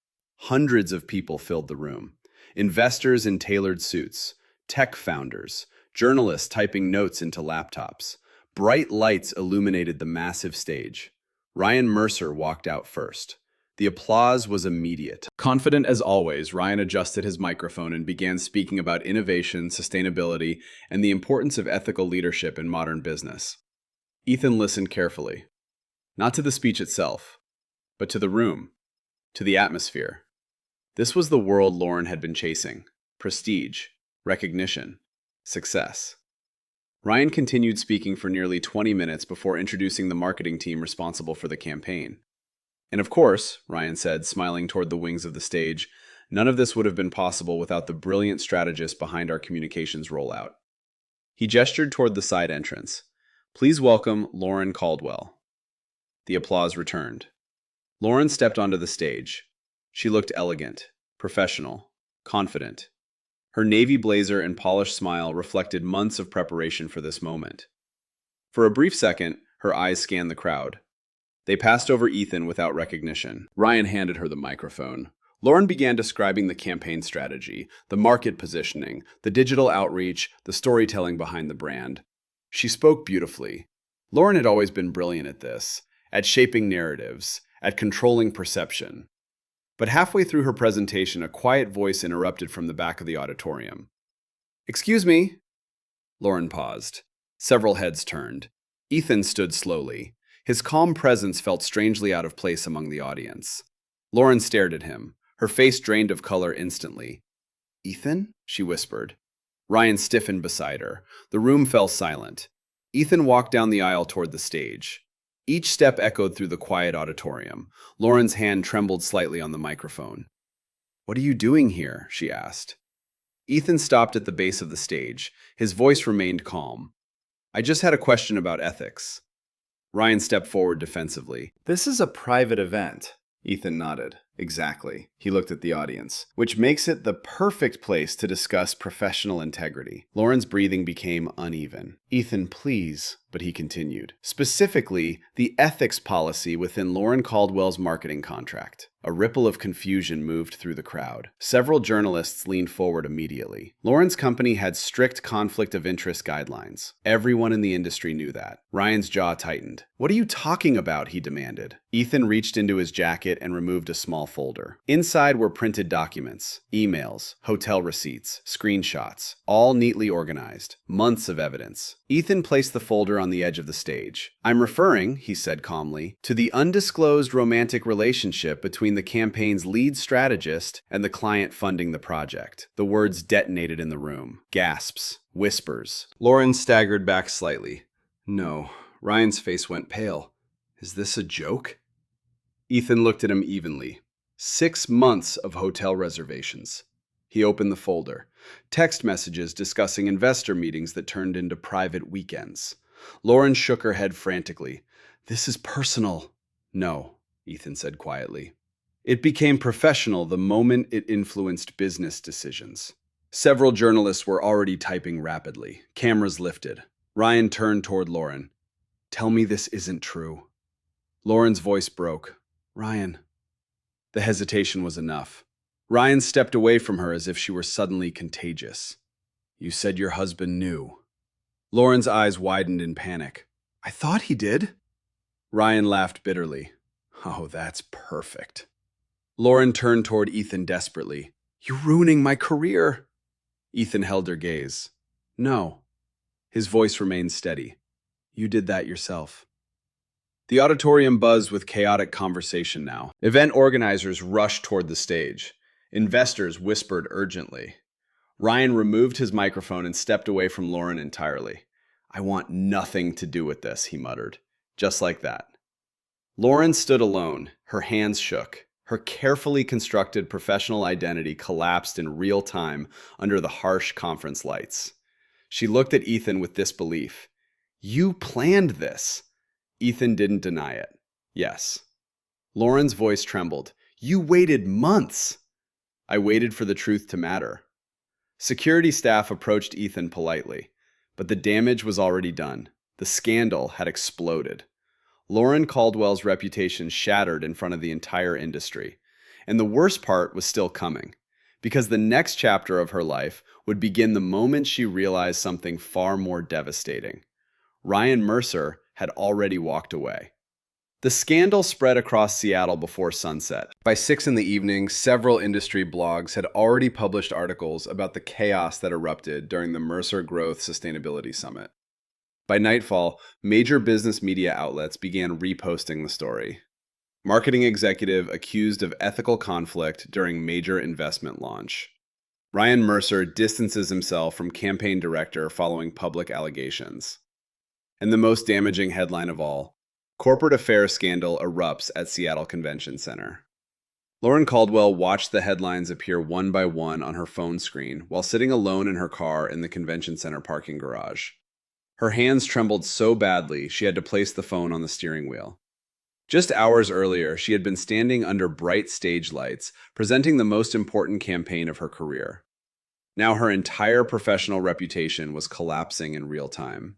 Hundreds of people filled the room. Investors in tailored suits, tech founders, journalists typing notes into laptops. Bright lights illuminated the massive stage. Ryan Mercer walked out first. The applause was immediate. Confident as always, Ryan adjusted his microphone and began speaking about innovation, sustainability, and the importance of ethical leadership in modern business. Ethan listened carefully, not to the speech itself, but to the room, to the atmosphere. This was the world Lauren had been chasing: prestige, recognition, success. Ryan continued speaking for nearly 20 minutes before introducing the marketing team responsible for the campaign. And of course, Ryan said, smiling toward the wings of the stage, none of this would have been possible without the brilliant strategists behind our communications rollout. He gestured toward the side entrance. Please welcome Lauren Caldwell. The applause returned. Lauren stepped onto the stage. She looked elegant, professional, confident. Her navy blazer and polished smile reflected months of preparation for this moment. For a brief second, her eyes scanned the crowd. They passed over Ethan without recognition. Ryan handed her the microphone. Lauren began describing the campaign strategy, the market positioning, the digital outreach, the storytelling behind the brand. She spoke beautifully. Lauren had always been brilliant at this, at shaping narratives, at controlling perception. But halfway through her presentation, a quiet voice interrupted from the back of the auditorium. "Excuse me." Lauren paused. Several heads turned. Ethan stood slowly. His calm presence felt strangely out of place among the audience. Lauren stared at him, her face drained of color instantly. "Ethan?" she whispered. Ryan stiffened beside her. The room fell silent. Ethan walked down the aisle toward the stage. Each step echoed through the quiet auditorium. Lauren's hand trembled slightly on the microphone. "What are you doing here?" she asked. Ethan stopped at the base of the stage. His voice remained calm. "I just had a question about ethics." Ryan stepped forward defensively. "This is a private event." Ethan nodded. "Exactly." He looked at the audience. "Which makes it the perfect place to discuss professional integrity." Lauren's breathing became uneven. "Ethan, please," but he continued. "Specifically, the ethics policy within Lauren Caldwell's marketing contract." A ripple of confusion moved through the crowd. Several journalists leaned forward immediately. Lauren's company had strict conflict of interest guidelines. Everyone in the industry knew that. Ryan's jaw tightened. "What are you talking about?" he demanded. Ethan reached into his jacket and removed a small folder. Inside were printed documents, emails, hotel receipts, screenshots, all neatly organized. Months of evidence. Ethan placed the folder on the edge of the stage. "I'm referring," he said calmly, "to the undisclosed romantic relationship between the campaign's lead strategist and the client funding the project." The words detonated in the room. Gasps. Whispers. Lauren staggered back slightly. "No." Ryan's face went pale. "Is this a joke?" Ethan looked at him evenly. 6 months of hotel reservations. He opened the folder. Text messages discussing investor meetings that turned into private weekends. Lauren shook her head frantically. "This is personal." "No," Ethan said quietly. "It became professional the moment it influenced business decisions." Several journalists were already typing rapidly. Cameras lifted. Ryan turned toward Lauren. "Tell me this isn't true." Lauren's voice broke. "Ryan." The hesitation was enough. Ryan stepped away from her as if she were suddenly contagious. "You said your husband knew." Lauren's eyes widened in panic. "I thought he did." Ryan laughed bitterly. "Oh, that's perfect." Lauren turned toward Ethan desperately. "You're ruining my career." Ethan held her gaze. "No." His voice remained steady. "You did that yourself." The auditorium buzzed with chaotic conversation now. Event organizers rushed toward the stage. Investors whispered urgently. Ryan removed his microphone and stepped away from Lauren entirely. "I want nothing to do with this," he muttered. Just like that. Lauren stood alone. Her hands shook. Her carefully constructed professional identity collapsed in real time under the harsh conference lights. She looked at Ethan with disbelief. "You planned this." Ethan didn't deny it. "Yes." Lauren's voice trembled. "You waited months." "I waited for the truth to matter." Security staff approached Ethan politely, but the damage was already done. The scandal had exploded. Lauren Caldwell's reputation shattered in front of the entire industry. And the worst part was still coming, because the next chapter of her life would begin the moment she realized something far more devastating. Ryan Mercer had already walked away. The scandal spread across Seattle before sunset. By 6 in the evening, several industry blogs had already published articles about the chaos that erupted during the Mercer Growth Sustainability Summit. By nightfall, major business media outlets began reposting the story. Marketing executive accused of ethical conflict during major investment launch. Ryan Mercer distances himself from campaign director following public allegations. And the most damaging headline of all, corporate affairs scandal erupts at Seattle Convention Center. Lauren Caldwell watched the headlines appear one by one on her phone screen while sitting alone in her car in the convention center parking garage. Her hands trembled so badly she had to place the phone on the steering wheel. Just hours earlier, she had been standing under bright stage lights, presenting the most important campaign of her career. Now her entire professional reputation was collapsing in real time.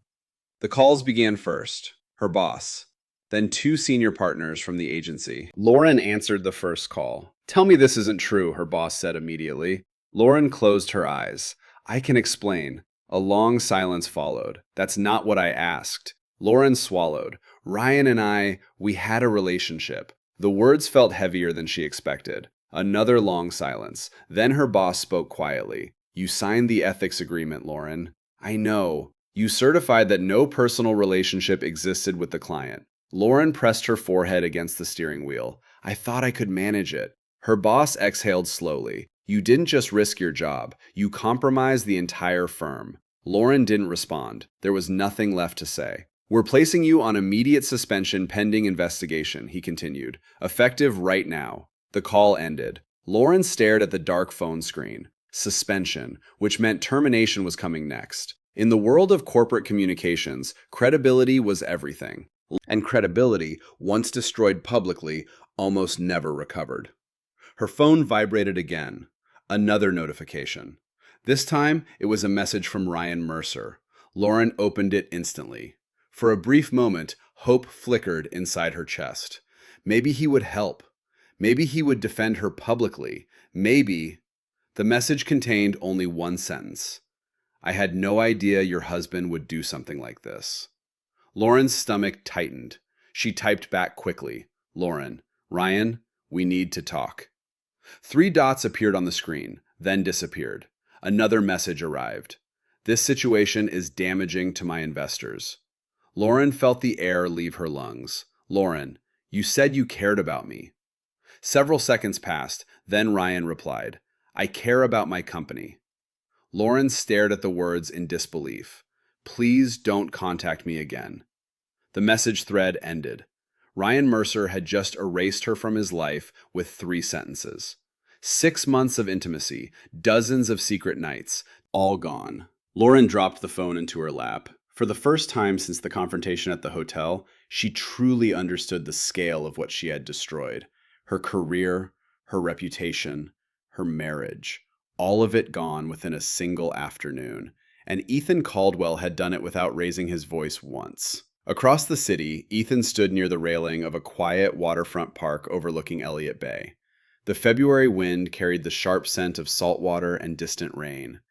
The calls began first, her boss, then two senior partners from the agency. Lauren answered the first call. "Tell me this isn't true," her boss said immediately. Lauren closed her eyes. "I can explain." A long silence followed. "That's not what I asked." Lauren swallowed. "Ryan and we had a relationship." The words felt heavier than she expected. Another long silence. Then her boss spoke quietly. "You signed the ethics agreement, Lauren." "I know. You certified that no personal relationship existed with the client." Lauren pressed her forehead against the steering wheel. "I thought I could manage it." Her boss exhaled slowly. "You didn't just risk your job. You compromised the entire firm." Lauren didn't respond. There was nothing left to say. "We're placing you on immediate suspension pending investigation," he continued. "Effective right now." The call ended. Lauren stared at the dark phone screen. Suspension, which meant termination was coming next. In the world of corporate communications, credibility was everything. And credibility, once destroyed publicly, almost never recovered. Her phone vibrated again. Another notification. This time, it was a message from Ryan Mercer. Lauren opened it instantly. For a brief moment, hope flickered inside her chest. Maybe he would help. Maybe he would defend her publicly. Maybe... The message contained only one sentence. "I had no idea your husband would do something like this." Lauren's stomach tightened. She typed back quickly. "Lauren, Ryan, we need to talk." 3 dots appeared on the screen, then disappeared. Another message arrived. "This situation is damaging to my investors." Lauren felt the air leave her lungs. "Lauren, you said you cared about me." Several seconds passed, then Ryan replied, "I care about my company." Lauren stared at the words in disbelief. "Please don't contact me again." The message thread ended. Ryan Mercer had just erased her from his life with 3 sentences. 6 months of intimacy, dozens of secret nights, all gone. Lauren dropped the phone into her lap. For the first time since the confrontation at the hotel, she truly understood the scale of what she had destroyed. Her career, her reputation, her marriage. All of it gone within a single afternoon. And Ethan Caldwell had done it without raising his voice once. Across the city, Ethan stood near the railing of a quiet waterfront park overlooking Elliott Bay. The February wind carried the sharp scent of salt water and distant rain.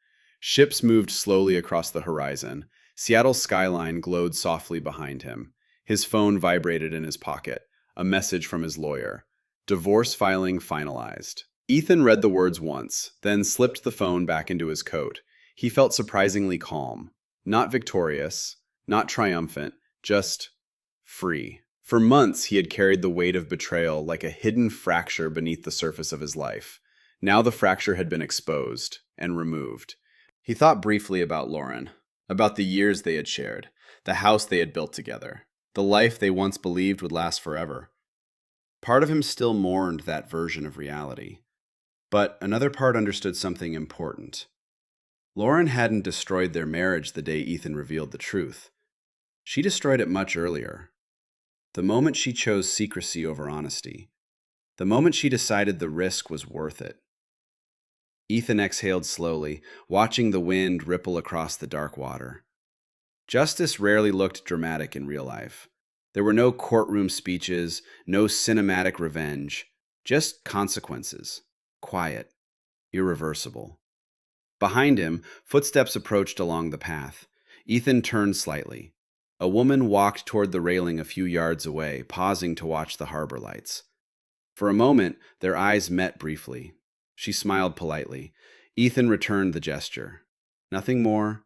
Ships moved slowly across the horizon. Seattle's skyline glowed softly behind him. His phone vibrated in his pocket. A message from his lawyer. Divorce filing finalized. Ethan read the words once, then slipped the phone back into his coat. He felt surprisingly calm. Not victorious, not triumphant, just free. For months, he had carried the weight of betrayal like a hidden fracture beneath the surface of his life. Now the fracture had been exposed and removed. He thought briefly about Lauren, about the years they had shared, the house they had built together, the life they once believed would last forever. Part of him still mourned that version of reality. But another part understood something important. Lauren hadn't destroyed their marriage the day Ethan revealed the truth. She destroyed it much earlier. The moment she chose secrecy over honesty. The moment she decided the risk was worth it. Ethan exhaled slowly, watching the wind ripple across the dark water. Justice rarely looked dramatic in real life. There were no courtroom speeches, no cinematic revenge, just consequences. Quiet, irreversible. Behind him, footsteps approached along the path. Ethan turned slightly. A woman walked toward the railing a few yards away, pausing to watch the harbor lights. For a moment, their eyes met briefly. She smiled politely. Ethan returned the gesture. Nothing more,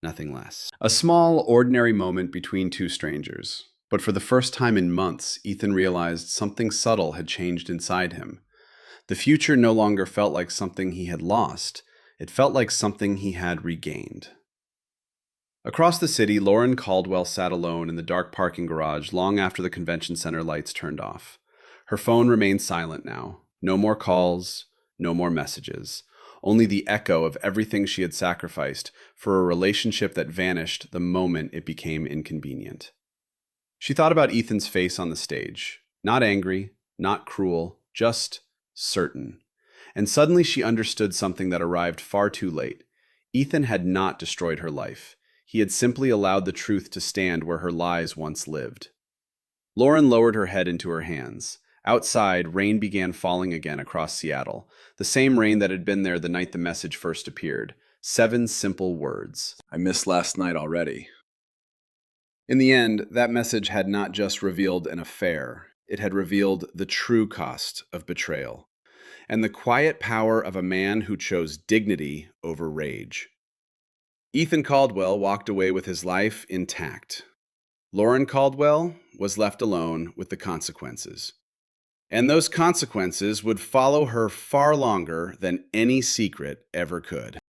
nothing less. A small, ordinary moment between two strangers. But for the first time in months, Ethan realized something subtle had changed inside him. The future no longer felt like something he had lost. It felt like something he had regained. Across the city, Lauren Caldwell sat alone in the dark parking garage long after the convention center lights turned off. Her phone remained silent now. No more calls, no more messages. Only the echo of everything she had sacrificed for a relationship that vanished the moment it became inconvenient. She thought about Ethan's face on the stage. Not angry, not cruel, just certain. And suddenly she understood something that arrived far too late. Ethan had not destroyed her life. He had simply allowed the truth to stand where her lies once lived. Lauren lowered her head into her hands. Outside, rain began falling again across Seattle, the same rain that had been there the night the message first appeared. 7 simple words. I missed last night already. In the end, that message had not just revealed an affair, it had revealed the true cost of betrayal, and the quiet power of a man who chose dignity over rage. Ethan Caldwell walked away with his life intact. Lauren Caldwell was left alone with the consequences. And those consequences would follow her far longer than any secret ever could.